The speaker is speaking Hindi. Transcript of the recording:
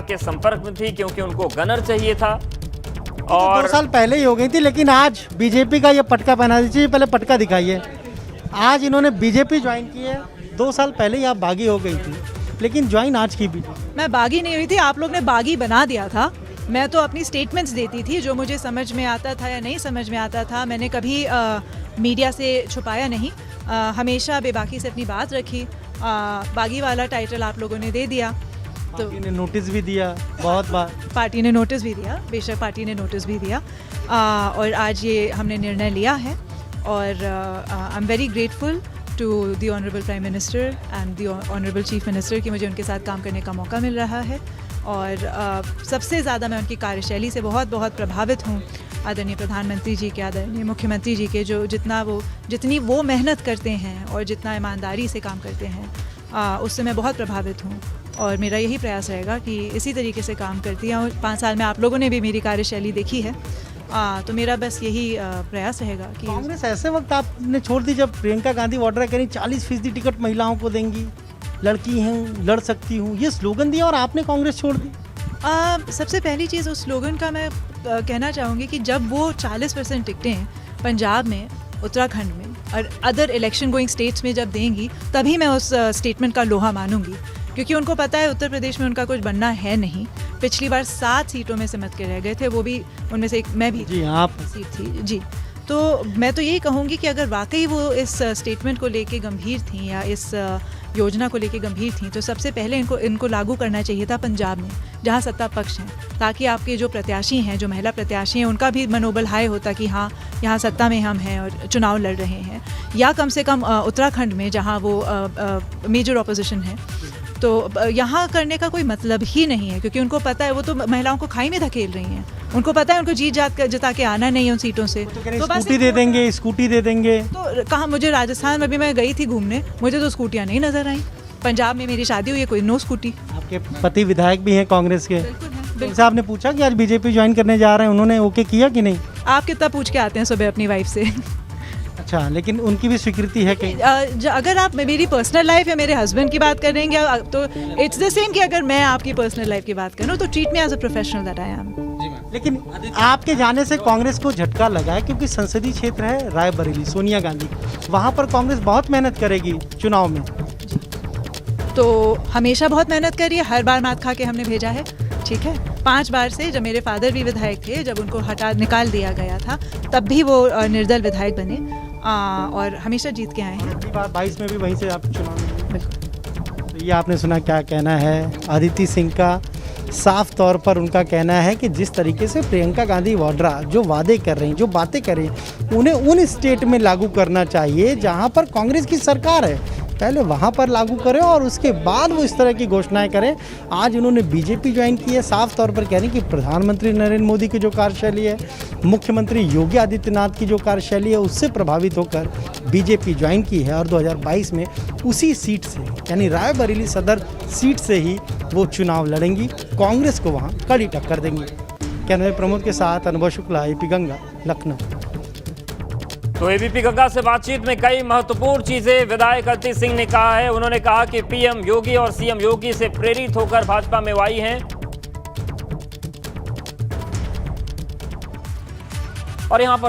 के संपर्क में थी क्योंकि उनको गनर चाहिए था। और 2 साल पहले ही हो गई थी, लेकिन आज बीजेपी का ये पटका पहना दीजिए। पहले पटका दिखाइए। आज इन्होंने बीजेपी ज्वाइन की है। 2 साल पहले ही आप बागी हो गई थी, लेकिन ज्वाइन आज की बीजेपी। मैं बागी नहीं हुई थी, आप लोग ने बागी बना दिया था। मैं तो अपनी स्टेटमेंट्स देती थी जो मुझे समझ में आता था या नहीं समझ में आता था। मैंने कभी मीडिया से छुपाया नहीं, हमेशा बेबाकी से अपनी बात रखी। बागी वाला टाइटल आप लोगों ने दे दिया, तो पार्टी ने नोटिस भी दिया बहुत बार। पार्टी ने नोटिस भी दिया, बेशक पार्टी ने नोटिस भी दिया। और आज ये हमने निर्णय लिया है और I am very grateful to the honourable prime minister and the honourable chief minister कि मुझे उनके साथ काम करने का मौका मिल रहा है। और सबसे ज़्यादा मैं उनकी कार्यशैली से बहुत बहुत प्रभावित हूँ। आदरणीय प्रधानमंत्री जी के, आदरणीय मुख्यमंत्री जी के, जो जितनी वो मेहनत करते हैं और जितना ईमानदारी से काम करते हैं, उससे मैं बहुत प्रभावित हूँ। और मेरा यही प्रयास रहेगा कि इसी तरीके से काम करती हूँ। 5 साल में आप लोगों ने भी मेरी कार्यशैली देखी है, तो मेरा बस यही प्रयास रहेगा कि कांग्रेस ऐसे वक्त आपने छोड़ दी जब प्रियंका गांधी वाड्रा कह रही 40% टिकट महिलाओं को देंगी, लड़की हैं, लड़ सकती हूँ, ये स्लोगन दिया और आपने कांग्रेस छोड़ दी। सबसे पहली चीज़ उस स्लोगन का मैं कहना चाहूँगी कि जब वो 40% टिकटें पंजाब में, उत्तराखंड में और अदर इलेक्शन गोइंग स्टेट्स में जब देंगी, तभी मैं उस स्टेटमेंट का लोहा मानूंगी। क्योंकि उनको पता है उत्तर प्रदेश में उनका कुछ बनना है नहीं। पिछली बार 7 सीटों में सिमट के रह गए थे, वो भी उनमें से एक मैं भी जी आप सीट थी जी। तो मैं तो यही कहूँगी कि अगर वाकई वो इस स्टेटमेंट को लेके गंभीर थी या इस योजना को लेके गंभीर थी, तो सबसे पहले इनको लागू करना चाहिए था पंजाब में, जहाँ सत्ता पक्ष हैं, ताकि आपके जो प्रत्याशी हैं, जो महिला प्रत्याशी हैं, उनका भी मनोबल हाई होता कि हाँ, यहाँ सत्ता में हम हैं और चुनाव लड़ रहे हैं। या कम से कम उत्तराखंड में, जहाँ वो मेजर ऑपोजिशन है, तो यहाँ करने का कोई मतलब ही नहीं है। क्योंकि उनको पता है वो तो महिलाओं को खाई में धकेल रही हैं। उनको पता है उनको जीत जता के आना नहीं है उन सीटों से। तो स्कूटी दे देंगे, स्कूटी दे देंगे। तो कहाँ, मुझे राजस्थान में भी मैं गई थी घूमने, मुझे तो स्कूटियाँ नहीं नजर आई। पंजाब में मेरी शादी हुई है, कोई नो स्कूटी। आपके पति विधायक भी हैं कांग्रेस के। बिल्कुल है। से आपने पूछा कि आज बीजेपी ज्वाइन करने जा रहे हैं, उन्होंने ओके किया कि नहीं? आप कितना पूछ के आते हैं सुबह अपनी वाइफ से? अच्छा, लेकिन उनकी भी स्वीकृति है कहीं? अगर आप मेरी पर्सनल लाइफ या मेरे हस्बैंड की बात करेंगे तो इट्स द सेम कि अगर मैं आपकी पर्सनल लाइफ की बात करूँ तो treat me as a professional that I am. लेकिन आपके जाने से कांग्रेस को झटका लगा है, क्योंकि संसदीय क्षेत्र है रायबरेली, सोनिया गांधी, वहाँ पर कांग्रेस बहुत मेहनत करेगी चुनाव में। तो हमेशा बहुत मेहनत करी है, हर बार मात खा के हमने भेजा है। ठीक है, 5 बार से, जब मेरे फादर भी विधायक थे, जब उनको निकाल दिया गया था, तब भी वो निर्दल विधायक बने और हमेशा जीत के आए हैं। 22 में भी वहीं से आप चुनाव में। बिल्कुल। तो ये आपने सुना, क्या कहना है अदिति सिंह का। साफ तौर पर उनका कहना है कि जिस तरीके से प्रियंका गांधी वाड्रा जो वादे कर रही हैं, जो बातें कर रही हैं, उन्हें उन स्टेट में लागू करना चाहिए जहां पर कांग्रेस की सरकार है। पहले वहां पर लागू करें और उसके बाद वो इस तरह की घोषणाएं करें। आज उन्होंने बीजेपी ज्वाइन की है, साफ तौर पर कह रही हैं कि प्रधानमंत्री नरेंद्र मोदी की जो कार्यशैली है, मुख्यमंत्री योगी आदित्यनाथ की जो कार्यशैली है, उससे प्रभावित होकर बीजेपी ज्वाइन की है। और 2022 में उसी सीट से, यानी रायबरेली सदर सीट से ही वो चुनाव लड़ेंगी, कांग्रेस को वहाँ कड़ी टक्कर देंगी। कैमरे प्रमोद के साथ अनुभव शुक्ला, एपी गंगा, लखनऊ। तो एबीपी गंगा से बातचीत में कई महत्वपूर्ण चीजें विधायक अदिति सिंह ने कहा है। उन्होंने कहा कि पीएम योगी और सीएम योगी से प्रेरित होकर भाजपा में आई हैं और यहां पर